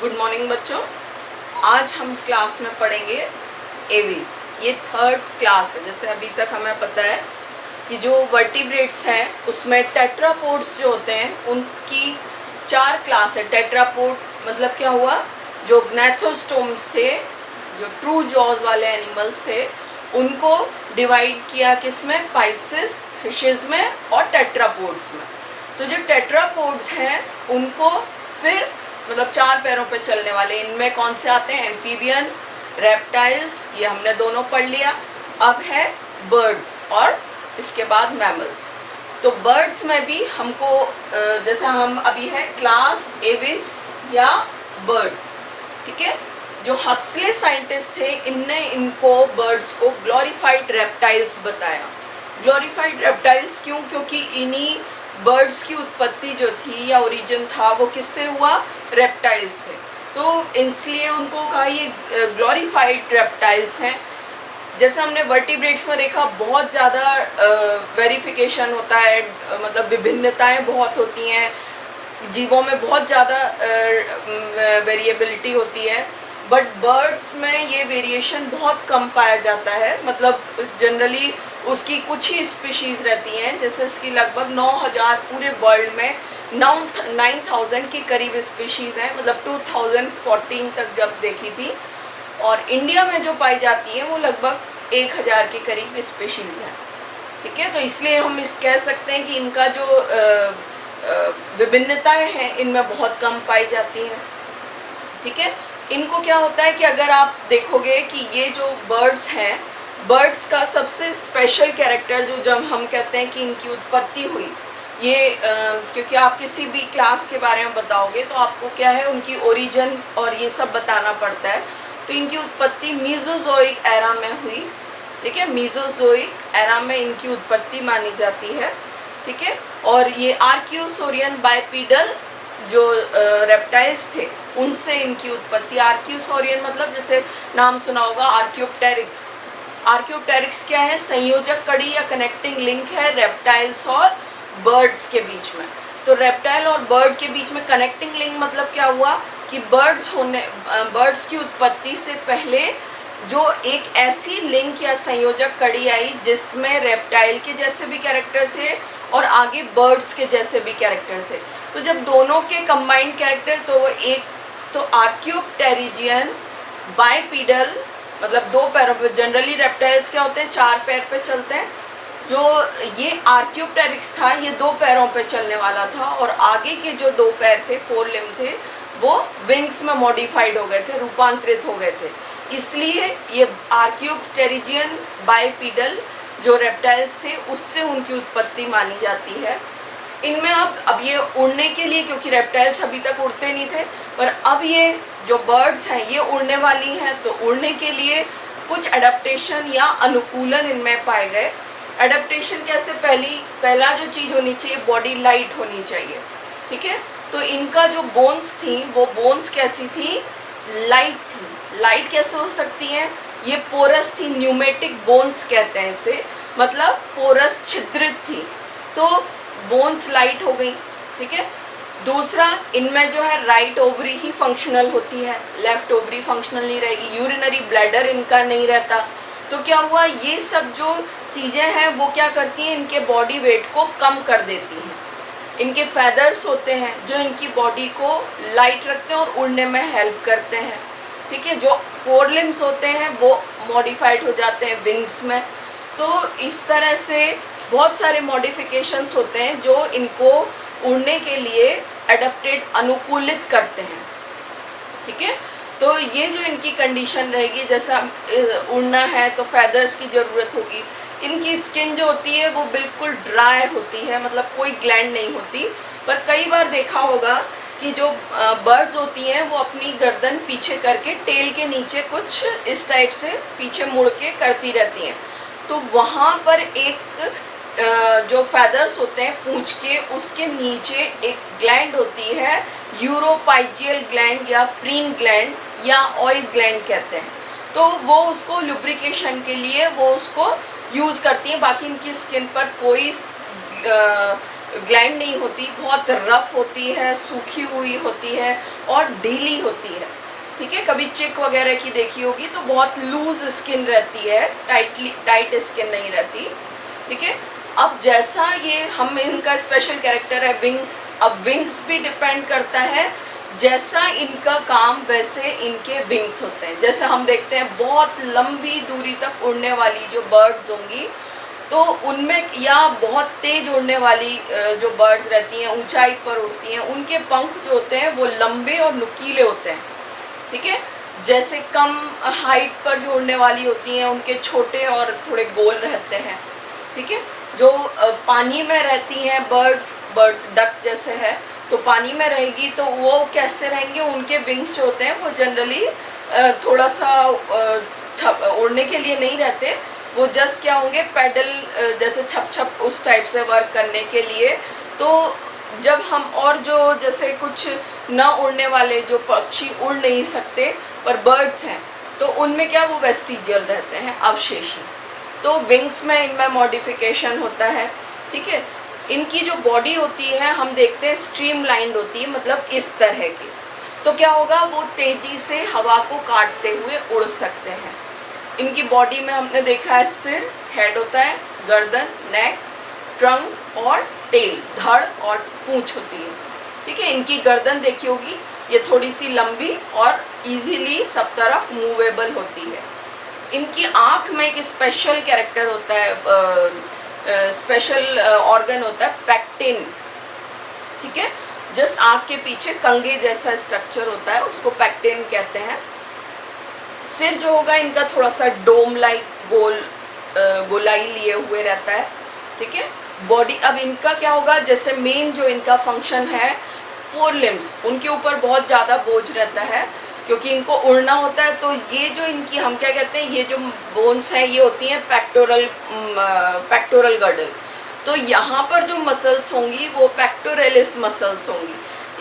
Good morning बच्चों। आज हम क्लास में पढ़ेंगे एवीज। ये थर्ड क्लास है। जैसे अभी तक हमें पता है कि जो वर्टिब्रेट्स हैं उसमें टेट्रापोड्स जो होते हैं उनकी 4 क्लास है। टेट्रापोड मतलब क्या हुआ, जो ग्नैथोस्टोम्स थे, जो ट्रू जॉज वाले एनिमल्स थे, उनको डिवाइड किया किस में, पाइसेस, फिशेस में और टेट्रापोड्स में। तो जो टेट्रापोड्स हैं उनको फिर मतलब 4 पैरों पे चलने वाले, इनमें कौन से आते हैं, एम्फीबियन, रेप्टाइल्स, ये हमने दोनों पढ़ लिया। अब है बर्ड्स और इसके बाद मैमल्स। तो बर्ड्स में भी हमको जैसा हम अभी है क्लास एविस या बर्ड्स, ठीक है। जो हक्सले साइंटिस्ट थे इनने इनको बर्ड्स को ग्लोरीफाइड रेप्टाइल्स बताया। ग्लोरीफाइड रेप्टाइल्स क्यों, क्योंकि इन्हीं बर्ड्स की उत्पत्ति जो थी या ओरिजिन था वो किससे हुआ, रेप्टाइल्स से। तो इसलिए उनको कहा ये ग्लोरीफाइड रेप्टाइल्स हैं। जैसे हमने वर्टिब्रेट्स में देखा बहुत ज़्यादा वेरिफिकेशन होता है, मतलब विभिन्नताएं बहुत होती हैं, जीवों में बहुत ज़्यादा वेरिएबिलिटी होती है। बट बर्ड्स में ये वेरिएशन बहुत कम पाया जाता है। मतलब जनरली उसकी कुछ ही स्पीशीज़ रहती हैं। जैसे इसकी लगभग 9000 पूरे वर्ल्ड में 9000 के करीब स्पीशीज़ हैं, मतलब 2014 तक जब देखी थी। और इंडिया में जो पाई जाती है वो लगभग 1000 के करीब स्पीशीज़ हैं, ठीक है। तो इसलिए हम इस कह सकते हैं कि इनका जो विभिन्नताएं हैं इनमें बहुत कम पाई जाती हैं, ठीक है। इनको क्या होता है कि अगर आप देखोगे कि ये जो बर्ड्स हैं, बर्ड्स का सबसे स्पेशल कैरेक्टर जो जब हम कहते हैं कि इनकी उत्पत्ति हुई, ये क्योंकि आप किसी भी क्लास के बारे में बताओगे तो आपको क्या है, उनकी ओरिजिन और ये सब बताना पड़ता है। तो इनकी उत्पत्ति मीजोजोइक एरा में हुई, ठीक है। मीजोजोइक एरा में इनकी उत्पत्ति मानी जाती है, ठीक है। और ये आर्क्योसोरियन बाइपीडल जो रेप्टाइल्स थे उनसे इनकी उत्पत्ति। आर्क्योसोरियन मतलब जैसे नाम सुना होगा आर्क्योप्टेरिक्स। आर्क्योप्टेरिक्स क्या है, संयोजक कड़ी या कनेक्टिंग लिंक है रेप्टाइल्स और बर्ड्स के बीच में। तो रेप्टाइल और बर्ड के बीच में कनेक्टिंग लिंक मतलब क्या हुआ कि बर्ड्स की उत्पत्ति से पहले जो एक ऐसी लिंक या संयोजक कड़ी आई जिसमें रेप्टाइल के जैसे भी कैरेक्टर थे और आगे बर्ड्स के जैसे भी कैरेक्टर थे। तो जब दोनों के कंबाइंड कैरेक्टर, तो वो एक तो आर्क्योप्टेरिजियन बाइपीडल मतलब 2 पैरों पे, जनरली रेप्टाइल्स क्या होते हैं 4 पैर पे चलते हैं। जो ये आर्क्योप्टेरिक्स था ये 2 पैरों पे चलने वाला था और आगे के जो 2 पैर थे, 4 लिम्ब थे, वो विंग्स में मॉडिफाइड हो गए थे, रूपांतरित हो गए थे। इसलिए ये आर्क्योप्टेरिजियन बाइपीडल जो रेप्टाइल्स थे उससे उनकी उत्पत्ति मानी जाती है। इनमें अब ये उड़ने के लिए, क्योंकि रेप्टाइल्स अभी तक उड़ते नहीं थे, पर अब ये जो बर्ड्स हैं ये उड़ने वाली हैं, तो उड़ने के लिए कुछ एडेप्टेशन या अनुकूलन इनमें पाए गए। एडेप्टेशन कैसे, पहला जो चीज़ होनी चाहिए, बॉडी लाइट होनी चाहिए, ठीक है। तो इनका जो बोन्स थी वो बोन्स कैसी थी, लाइट थी। लाइट कैसे हो सकती हैं, ये पोरस थी, न्यूमेटिक बोन्स कहते हैं इसे, मतलब पोरस छिद्रित थी, तो बोन्स लाइट हो गई, ठीक है। दूसरा, इनमें जो है राइट ओवरी ही फंक्शनल होती है, लेफ्ट ओवरी फंक्शनल नहीं रहेगी। यूरिनरी ब्लैडर इनका नहीं रहता। तो क्या हुआ, ये सब जो चीज़ें हैं वो क्या करती हैं, इनके बॉडी वेट को कम कर देती हैं। इनके फैदर्स होते हैं जो इनकी बॉडी को लाइट रखते हैं और उड़ने में हेल्प करते हैं, ठीक है। जो 4 लिम्स होते हैं वो मॉडिफाइड हो जाते हैं विंग्स में। तो इस तरह से बहुत सारे मॉडिफिकेशंस होते हैं जो इनको उड़ने के लिए एडेप्टेड, अनुकूलित करते हैं, ठीक है। तो ये जो इनकी कंडीशन रहेगी, जैसा उड़ना है तो फैदर्स की ज़रूरत होगी। इनकी स्किन जो होती है वो बिल्कुल ड्राई होती है, मतलब कोई ग्लैंड नहीं होती। पर कई बार देखा होगा कि जो बर्ड्स होती हैं वो अपनी गर्दन पीछे करके टेल के नीचे कुछ इस टाइप से पीछे मुड़ के करती रहती हैं। तो वहाँ पर एक जो फैदर्स होते हैं पूंछ के, उसके नीचे एक ग्लैंड होती है, यूरोपाइजियल ग्लैंड या प्रीन ग्लैंड या ऑयल ग्लैंड कहते हैं। तो वो उसको लुब्रिकेशन के लिए वो उसको यूज़ करती हैं। बाकी इनकी स्किन पर कोई ग्लैंड नहीं होती, बहुत रफ होती है, सूखी हुई होती है और ढीली होती है। ठीक है, कभी चिक वगैरह की देखी होगी तो बहुत लूज स्किन रहती है, टाइट स्किन नहीं रहती। ठीक है, अब जैसा ये हम इनका स्पेशल कैरेक्टर है विंग्स, अब विंग्स भी डिपेंड करता है, जैसा इनका काम वैसे इनके विंग्स होते हैं। जैसे हम देखते हैं बहुत लंबी दूरी तक उड़ने वाली जो बर्ड्स होंगी तो उनमें, या बहुत तेज उड़ने वाली जो बर्ड्स रहती हैं, ऊंचाई पर उड़ती हैं, उनके पंख जो होते हैं वो लंबे और नुकीले होते हैं। ठीक है, जैसे कम हाइट पर जो उड़ने वाली होती हैं उनके छोटे और थोड़े गोल रहते हैं। ठीक है, जो पानी में रहती हैं बर्ड्स डक जैसे है, तो पानी में रहेगी तो वो कैसे रहेंगे, उनके विंग्स जो होते हैं वो जनरली थोड़ा सा उड़ने के लिए नहीं रहते, वो जस्ट क्या होंगे, पैडल जैसे छप छप उस टाइप से वर्क करने के लिए। तो जब हम, और जो जैसे कुछ न उड़ने वाले जो पक्षी उड़ नहीं सकते पर बर्ड्स हैं, तो उनमें क्या वो वेस्टिजियल रहते हैं, अवशेषी। तो विंग्स में इनमें मॉडिफिकेशन होता है। ठीक है, इनकी जो बॉडी होती है हम देखते हैं स्ट्रीमलाइंड होती है, मतलब इस तरह की। तो क्या होगा, वो तेजी से हवा को काटते हुए उड़ सकते हैं। इनकी बॉडी में हमने देखा है सिर, हेड होता है, गर्दन, नेक, ट्रंक और टेल, धड़ और पूंछ होती है। ठीक है, इनकी गर्दन देखी होगी, ये थोड़ी सी लंबी और इजीली सब तरफ मूवेबल होती है। इनकी आँख में एक स्पेशल कैरेक्टर होता है, स्पेशल ऑर्गन होता है पैक्टिन। ठीक है, जस्ट आँख के पीछे कंगे जैसा स्ट्रक्चर होता है, उसको पैक्टिन कहते हैं। सिर जो होगा इनका थोड़ा सा डोम लाइक गोलाई लिए हुए रहता है। ठीक है, बॉडी, अब इनका क्या होगा, जैसे मेन जो इनका फंक्शन है, 4 लिम्स, उनके ऊपर बहुत ज़्यादा बोझ रहता है क्योंकि इनको उड़ना होता है। तो ये जो इनकी, हम क्या कहते हैं, ये जो बोन्स हैं ये होती हैं पेक्टोरल गर्डल। तो यहाँ पर जो मसल्स होंगी वो पेक्टोरेलिस मसल्स होंगी।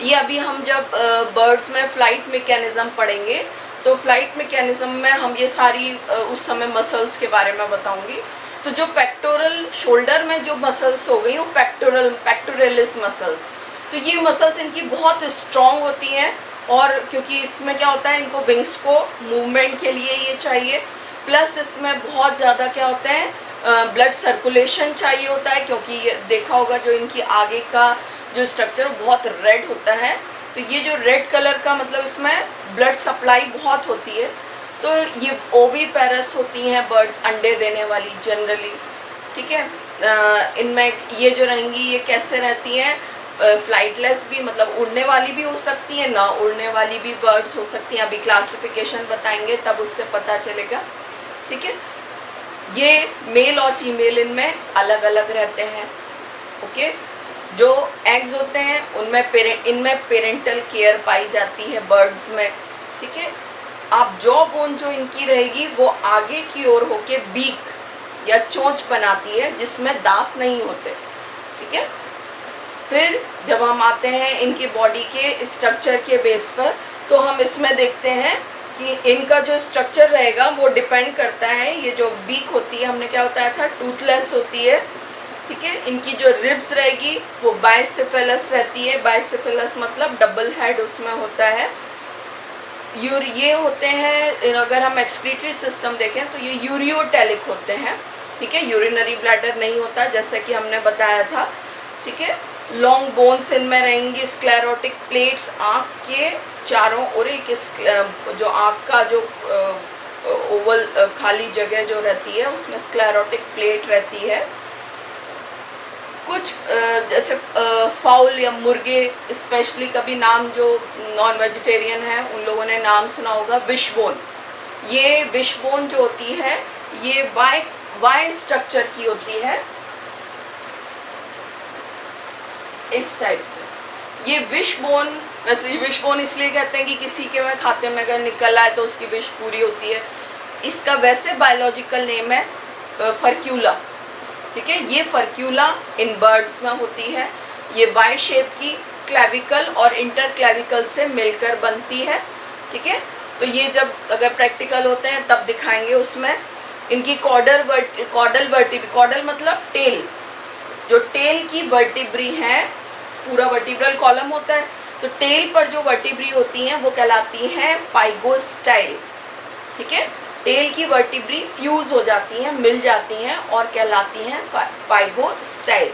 ये अभी हम जब बर्ड्स में फ्लाइट मैकेनिज्म पढ़ेंगे तो फ्लाइट मैकेनिज्म में हम ये सारी उस समय मसल्स के बारे में बताऊंगी। तो जो पेक्टोरल शोल्डर में जो मसल्स हो गई वो पेक्टोरेलिस मसल्स, तो ये मसल्स इनकी बहुत स्ट्रॉन्ग होती हैं। और क्योंकि इसमें क्या होता है, इनको विंग्स को मूवमेंट के लिए ये चाहिए, प्लस इसमें बहुत ज़्यादा क्या होता है, ब्लड सर्कुलेशन चाहिए होता है। क्योंकि ये देखा होगा जो इनकी आगे का जो स्ट्रक्चर बहुत रेड होता है, तो ये जो रेड कलर का मतलब इसमें ब्लड सप्लाई बहुत होती है। तो ये ओवीपेरस होती हैं बर्ड्स, अंडे देने वाली जनरली। ठीक है, इनमें ये जो रहेंगी ये कैसे रहती हैं, फ्लाइटलेस भी, मतलब उड़ने वाली भी हो सकती हैं, ना उड़ने वाली भी बर्ड्स हो सकती हैं। अभी क्लासिफिकेशन बताएंगे तब उससे पता चलेगा। ठीक है, ये मेल और फीमेल इनमें अलग अलग रहते हैं। ओके, जो एग्स होते हैं उनमें इनमें पेरेंटल केयर पाई जाती है बर्ड्स में। ठीक है, आप जॉ बोन जो इनकी रहेगी वो आगे की ओर होके बीक या चोंच बनाती है जिसमें दांत नहीं होते। ठीक है, फिर जब हम आते हैं इनकी बॉडी के स्ट्रक्चर के बेस पर, तो हम इसमें देखते हैं कि इनका जो स्ट्रक्चर रहेगा वो डिपेंड करता है, ये जो बीक होती है हमने क्या बताया था, टूथलेस होती है। ठीक है, इनकी जो रिब्स रहेगी वो बाइसेफेलस रहती है। बाइसेफेलस मतलब डबल हेड उसमें होता है। ये होते हैं, अगर हम एक्सक्रीटरी सिस्टम देखें तो ये यूरियोटेलिक होते हैं। ठीक है, यूरिनरी ब्लैडर नहीं होता जैसे कि हमने बताया था। ठीक है, लॉन्ग बोन्स इनमें रहेंगी, स्क्लेरोटिक प्लेट्स आँख के चारों ओर, एक जो आँख का जो ओवल खाली जगह जो रहती है उसमें स्क्लेरोटिक प्लेट रहती है। कुछ जैसे फाउल या मुर्गे, स्पेशली कभी नाम जो नॉन वेजिटेरियन है उन लोगों ने नाम सुना होगा विशबोन। ये विशबोन जो होती है ये वाई स्ट्रक्चर की होती है, इस टाइप से। ये विशबोन, वैसे ये विशबोन इसलिए कहते हैं कि किसी के में खाते में अगर निकल आए तो उसकी विश पूरी होती है। इसका वैसे बायोलॉजिकल नेम है फर्क्यूला। ठीक है, ये फर्क्यूला इन बर्ड्स में होती है। ये वाई शेप की क्लेविकल और इंटर क्लेविकल से मिलकर बनती है। ठीक है, तो ये जब अगर प्रैक्टिकल होते हैं तब दिखाएंगे उसमें। इनकी कॉर्डल मतलब टेल, जो टेल की वर्टिब्री हैं, पूरा वर्टिब्रल कॉलम होता है, तो टेल पर जो वर्टिब्री होती हैं वो कहलाती हैं पाइगोस्टाइल। ठीक है, टेल की वर्टिब्री फ्यूज हो जाती हैं, मिल जाती हैं और कहलाती हैं पाइगोस्टाइल।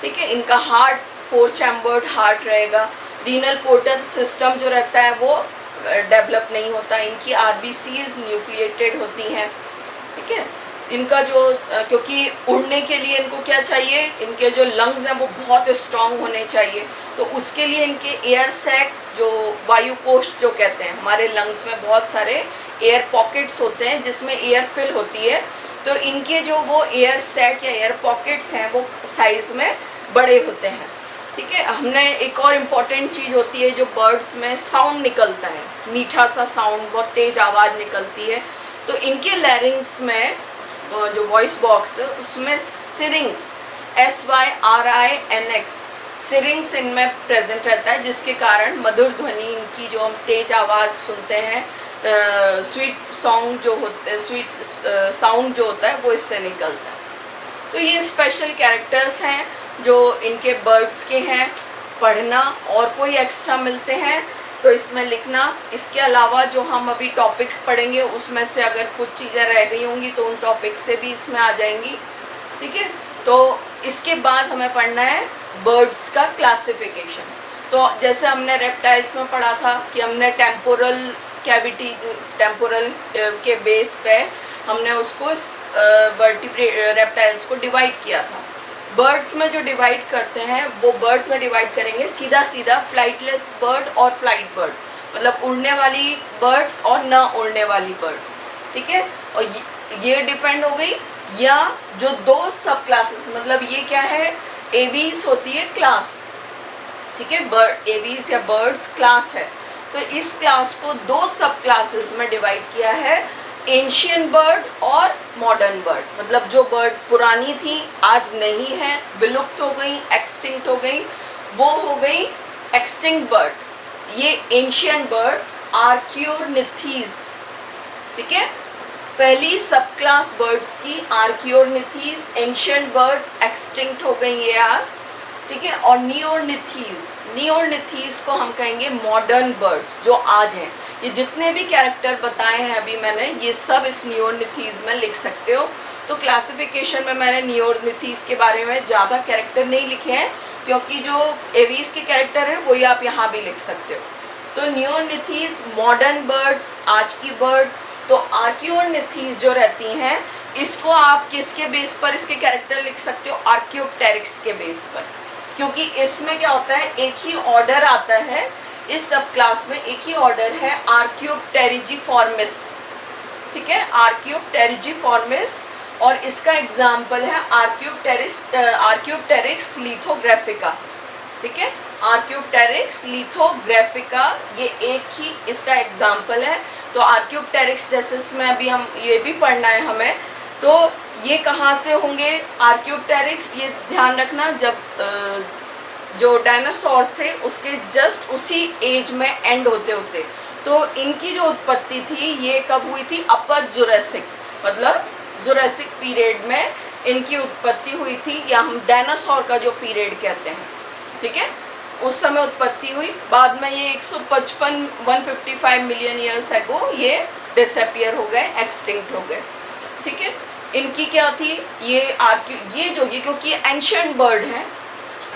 ठीक है, इनका हार्ट 4 चैम्बर्ड हार्ट रहेगा। रीनल पोर्टल सिस्टम जो रहता है वो डेवलप नहीं होता। इनकी आरबीसीज न्यूक्लिएटेड होती हैं। ठीक है, इनका जो क्योंकि उड़ने के लिए इनको क्या चाहिए, इनके जो लंग्स हैं वो बहुत स्ट्रांग होने चाहिए, तो उसके लिए इनके एयर सैक, जो वायु कोश जो कहते हैं, हमारे लंग्स में बहुत सारे एयर पॉकेट्स होते हैं जिसमें एयर फिल होती है, तो इनके जो वो एयर सैक या एयर पॉकेट्स हैं वो साइज़ में बड़े होते हैं। ठीक है, हमने एक और इम्पॉर्टेंट चीज़ होती है, जो बर्ड्स में साउंड निकलता है, मीठा सा साउंड, बहुत तेज आवाज़ निकलती है, तो इनके लैरिंग्स में जो वॉइस बॉक्स है उसमें सिरिंग्स, SYRINX सिरिंग्स इनमें प्रेजेंट रहता है, जिसके कारण मधुर ध्वनि इनकी जो हम तेज आवाज़ सुनते हैं, स्वीट सॉन्ग जो होते हैं, स्वीट साउंड जो होता है वो इससे निकलता है। तो ये स्पेशल कैरेक्टर्स हैं जो इनके बर्ड्स के हैं। पढ़ना और कोई एक्स्ट्रा मिलते हैं तो इसमें लिखना। इसके अलावा जो हम अभी टॉपिक्स पढ़ेंगे उसमें से अगर कुछ चीज़ें रह गई होंगी तो उन टॉपिक से भी इसमें आ जाएंगी। ठीक है, तो इसके बाद हमें पढ़ना है बर्ड्स का क्लासिफिकेशन। तो जैसे हमने रेप्टाइल्स में पढ़ा था कि हमने टेम्पोरल कैविटी, टेम्पोरल के बेस पे हमने उसको रेप्टाइल्स को डिवाइड किया था। बर्ड्स में जो डिवाइड करते हैं वो बर्ड्स में डिवाइड करेंगे सीधा सीधा फ्लाइटलेस बर्ड और फ्लाइट बर्ड, मतलब उड़ने वाली बर्ड्स और न उड़ने वाली बर्ड्स। ठीक है, और ये डिपेंड हो गई, या जो 2 सब क्लासेस, मतलब ये क्या है, एवीज होती है क्लास। ठीक है, बर्ड एवीज या बर्ड्स क्लास है, तो इस क्लास को 2 सब क्लासेस में डिवाइड किया है, एंशियंट बर्ड और मॉडर्न बर्ड। मतलब जो बर्ड पुरानी थी, आज नहीं है, विलुप्त हो गई, एक्सटिंक्ट हो गई, वो हो गई एक्सटिंक्ट बर्ड। ये एंशियंट बर्ड्स आर्कियोनिथीज। ठीक है, पहली सब क्लास बर्ड्स की आर्कियोनिथीज, एंशियंट बर्ड एक्सटिंक्ट हो गई ये यार। ठीक है, और नियोनिथीज को हम कहेंगे मॉडर्न बर्ड्स जो आज हैं। ये जितने भी कैरेक्टर बताए हैं अभी मैंने, ये सब इस नियोनिथीज में लिख सकते हो। तो क्लासिफिकेशन में मैंने नियोनिथीज के बारे में ज़्यादा कैरेक्टर नहीं लिखे हैं, क्योंकि जो एवीज के कैरेक्टर हैं वही आप यहाँ भी लिख सकते हो। तो नियोनिथीज मॉडर्न बर्ड्स, आज की बर्ड। तो आर्कियोनिथीज जो रहती हैं, इसको आप किसके बेस पर इसके कैरेक्टर लिख सकते हो, आर्कियोप्टेरिक्स के बेस पर, क्योंकि इसमें क्या होता है, एक ही ऑर्डर आता है, इस सब क्लास में एक ही ऑर्डर है, आर्कियोप्टेरिजिफॉर्मिस। ठीक है, आर्कियोप्टेरिजिफॉर्मिस, और इसका एग्जाम्पल है आर्कियोप्टेरिक्स लिथोग्राफिका। ठीक है, आर्कियोप्टेरिक्स लिथोग्राफिका ये एक ही इसका एग्जाम्पल है। तो आर्कियोप्टेरिक्स जैसे इसमें अभी हम ये भी पढ़ना है हमें, तो ये कहाँ से होंगे आर्कियोप्टेरिक्स, ये ध्यान रखना, जब जो डायनासोर्स थे उसके जस्ट उसी एज में एंड होते होते, तो इनकी जो उत्पत्ति थी ये कब हुई थी, अपर जुरासिक, मतलब जुरासिक पीरियड में इनकी उत्पत्ति हुई थी, या हम डायनासोर का जो पीरियड कहते हैं। ठीक है, उस समय उत्पत्ति हुई, बाद में ये 155 मिलियन ईयर्स एगो ये डिसअपियर हो गए, एक्सटिंक्ट हो गए। ठीक है, इनकी क्या थी, ये क्योंकि एंशिएंट बर्ड हैं,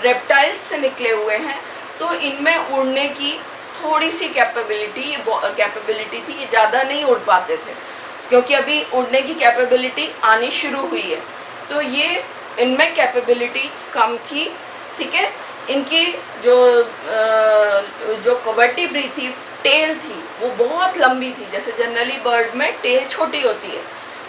रेप्टाइल्स से निकले हुए हैं, तो इनमें उड़ने की थोड़ी सी कैपेबिलिटी थी, ये ज़्यादा नहीं उड़ पाते थे, क्योंकि अभी उड़ने की कैपेबिलिटी आनी शुरू हुई है, तो ये इनमें कैपेबिलिटी कम थी। ठीक है, इनकी जो वर्टिब्री थी, टेल थी, वो बहुत लंबी थी। जैसे जनरली बर्ड में टेल छोटी होती है,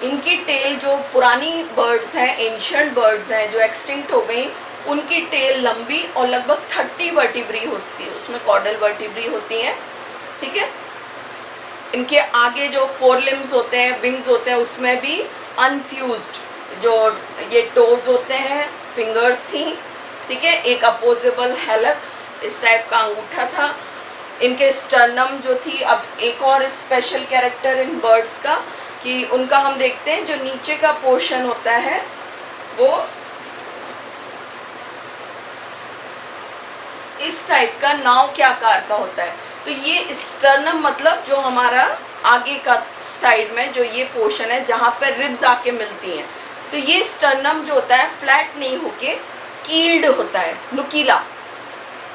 इनकी टेल जो पुरानी बर्ड्स हैं, एंशिएंट बर्ड्स हैं जो एक्सटिंक्ट हो गई, उनकी टेल लंबी और लगभग 30 वर्टिब्री होती है, उसमें कॉर्डल वर्टिब्री होती हैं। ठीक है, इनके आगे जो 4 लिम्स होते हैं, विंग्स होते हैं, उसमें भी अनफ्यूज्ड जो ये टोज होते हैं, फिंगर्स थी। ठीक है, एक अपोजिबल हेलक्स इस टाइप का अंगूठा था। इनके स्टर्नम जो थी, अब एक और स्पेशल कैरेक्टर इन बर्ड्स का कि उनका हम देखते हैं, जो नीचे का पोर्शन होता है वो इस टाइप का नाव के आकार का होता है। तो ये स्टर्नम मतलब जो हमारा आगे का साइड में जो ये पोर्शन है जहाँ पर रिब्स आके मिलती हैं, तो ये स्टर्नम जो होता है फ्लैट नहीं होके कील्ड होता है, नुकीला।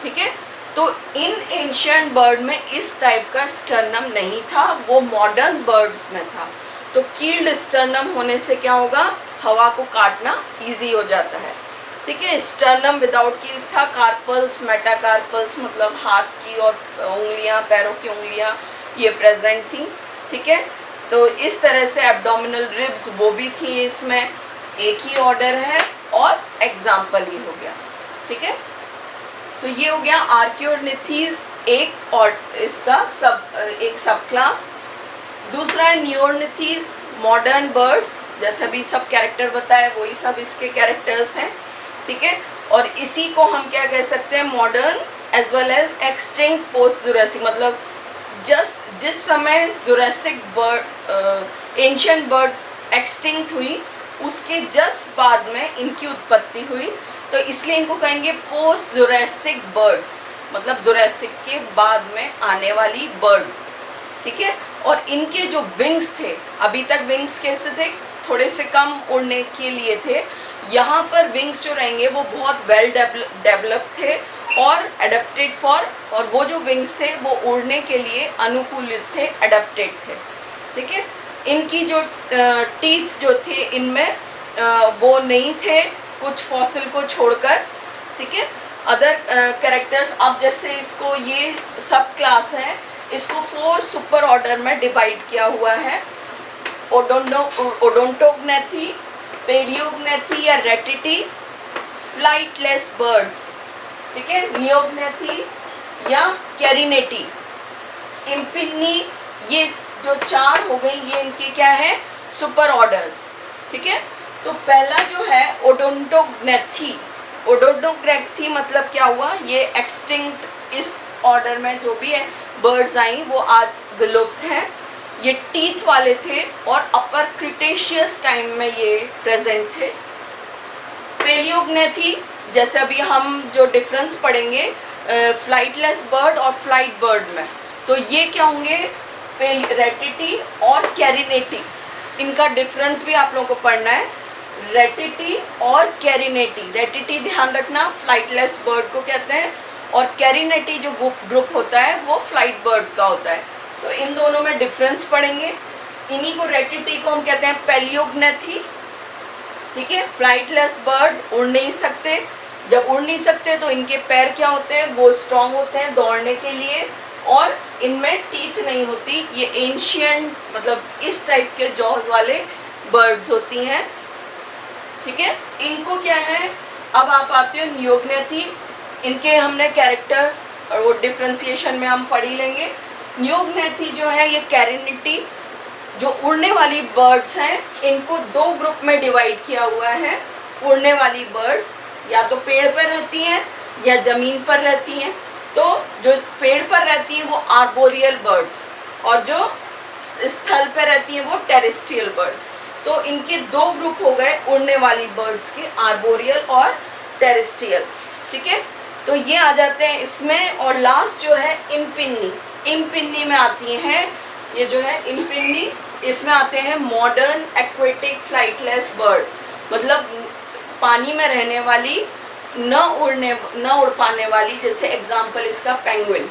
ठीक है, तो इन एंशिएंट बर्ड में इस टाइप का स्टर्नम नहीं था, वो मॉडर्न बर्ड्स में था। तो कील्ड स्टर्नम होने से क्या होगा, हवा को काटना इजी हो जाता है। ठीक है, स्टर्नम विदाउट कील्स था। कार्पल्स, मेटाकार्पल्स मतलब हाथ की और उंगलियां, पैरों की उंगलियां ये प्रेजेंट थी। ठीक है, तो इस तरह से एब्डोमिनल रिब्स वो भी थी, इसमें एक ही ऑर्डर है और एग्जाम्पल ही हो गया। ठीक है, तो ये हो गया आर्कियोनिथीज एक और इसका एक सब क्लास। दूसरा है नियोर्निथीज, मॉडर्न बर्ड्स, जैसे अभी सब कैरेक्टर बताए वही सब इसके कैरेक्टर्स हैं। ठीक है, और इसी को हम क्या कह सकते हैं, modern as well as extinct post Jurassic, मतलब जिस समय Jurassic bird ancient bird extinct हुई उसके जस्ट बाद में इनकी उत्पत्ति हुई, तो इसलिए इनको कहेंगे पोस्ट जुरासिक बर्ड्स, मतलब जुरासिक के बाद में आने वाली बर्ड्स। ठीक है, और इनके जो विंग्स थे, अभी तक विंग्स कैसे थे, थोड़े से कम उड़ने के लिए थे, यहाँ पर विंग्स जो रहेंगे वो बहुत वेल डेवलप थे और एडेप्टेड फॉर, और वो जो विंग्स थे वो उड़ने के लिए अनुकूलित थे, एडेप्टेड थे। ठीक है, इनकी जो टीथ जो थे इनमें वो नहीं थे, कुछ फॉसिल को छोड़कर। ठीक है, अदर कैरेक्टर्स, अब जैसे इसको ये सब क्लास है, इसको 4 सुपर ऑर्डर में डिवाइड किया हुआ है। ओडोंटोग्नेथी, पेरियोग्नेथी या रेटिटी, फ्लाइटलेस बर्ड्स। ठीक है, नियोग्नेथी या कैरिनेटी, इम्पिनी, ये जो 4 हो गई, ये इनके क्या है, सुपर ऑर्डर्स। ठीक है, तो पहला जो है ओडोंटोग्नेथी, ओडोंटोग्नेथी मतलब क्या हुआ, ये एक्सटिंक्ट, इस ऑर्डर में जो भी है बर्ड्स आई वो आज विलुप्त हैं। ये टीथ वाले थे और अपर क्रिटेशियस टाइम में ये प्रेजेंट थे। पेलियोग्नेथी, जैसे अभी हम जो डिफरेंस पढ़ेंगे फ्लाइटलेस बर्ड और फ्लाइट बर्ड में, तो ये क्या होंगे, रेटिटी और कैरिनेटी, इनका डिफरेंस भी आप लोगों को पढ़ना है। रेटिटी और कैरिनेटी, रेटिटी ध्यान रखना फ्लाइटलेस बर्ड को कहते हैं, और कैरिनेटी जो ग्रुप होता है वो फ्लाइट बर्ड का होता है। तो इन दोनों में डिफरेंस पढ़ेंगे। इन्हीं को, रेटिटी को हम कहते हैं पेलियोग्नेथी। ठीक है, फ्लाइटलेस बर्ड उड़ नहीं सकते, जब उड़ नहीं सकते तो इनके पैर क्या होते हैं, वो स्ट्रॉन्ग होते हैं दौड़ने के लिए, और इनमें टीथ नहीं होती, ये एंशिएंट मतलब इस टाइप के जॉज वाले बर्ड्स होती हैं। ठीक है, इनको क्या है, अब आप आते हो नियोग्नेथी, इनके हमने कैरेक्टर्स और वो डिफ्रेंसिएशन में हम पढ़ ही लेंगे। नियोग्नेथी जो है ये कैरिनेटी जो उड़ने वाली बर्ड्स हैं, इनको 2 ग्रुप में डिवाइड किया हुआ है। उड़ने वाली बर्ड्स या तो पेड़ पर रहती हैं या ज़मीन पर रहती हैं। तो जो पेड़ पर रहती हैं वो आर्बोरियल बर्ड्स, और जो स्थल पर रहती हैं वो टेरेस्ट्रियल बर्ड। तो इनके 2 ग्रुप हो गए उड़ने वाली बर्ड्स के, आर्बोरियल और टेरेस्ट्रियल। ठीक है, तो ये आ जाते हैं इसमें। और लास्ट जो है इम्पिनी, इम्पिनी में आती हैं, ये जो है इम्पिनी, इसमें आते हैं मॉडर्न एक्वेटिक फ्लाइटलेस बर्ड, मतलब पानी में रहने वाली, न उड़ पाने वाली, जैसे एग्जाम्पल इसका पेंगुइन।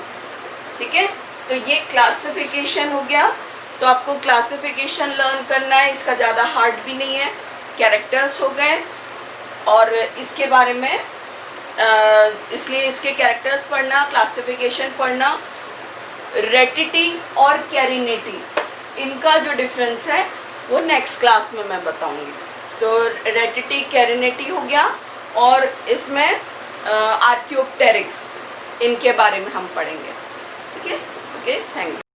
ठीक है, तो ये क्लासिफिकेशन हो गया। तो आपको क्लासिफिकेशन लर्न करना है, इसका ज़्यादा हार्ड भी नहीं है, कैरेक्टर्स हो गए और इसके बारे में इसलिए इसके कैरेक्टर्स पढ़ना, क्लासिफिकेशन पढ़ना। रेटिटी और कैरिनेटी, इनका जो डिफरेंस है वो नेक्स्ट क्लास में मैं बताऊंगी। तो रेटिटी कैरिनेटी हो गया, और इसमें आर्कियोप्टेरिक्स, इनके बारे में हम पढ़ेंगे। ठीक है, ओके, थैंक यू।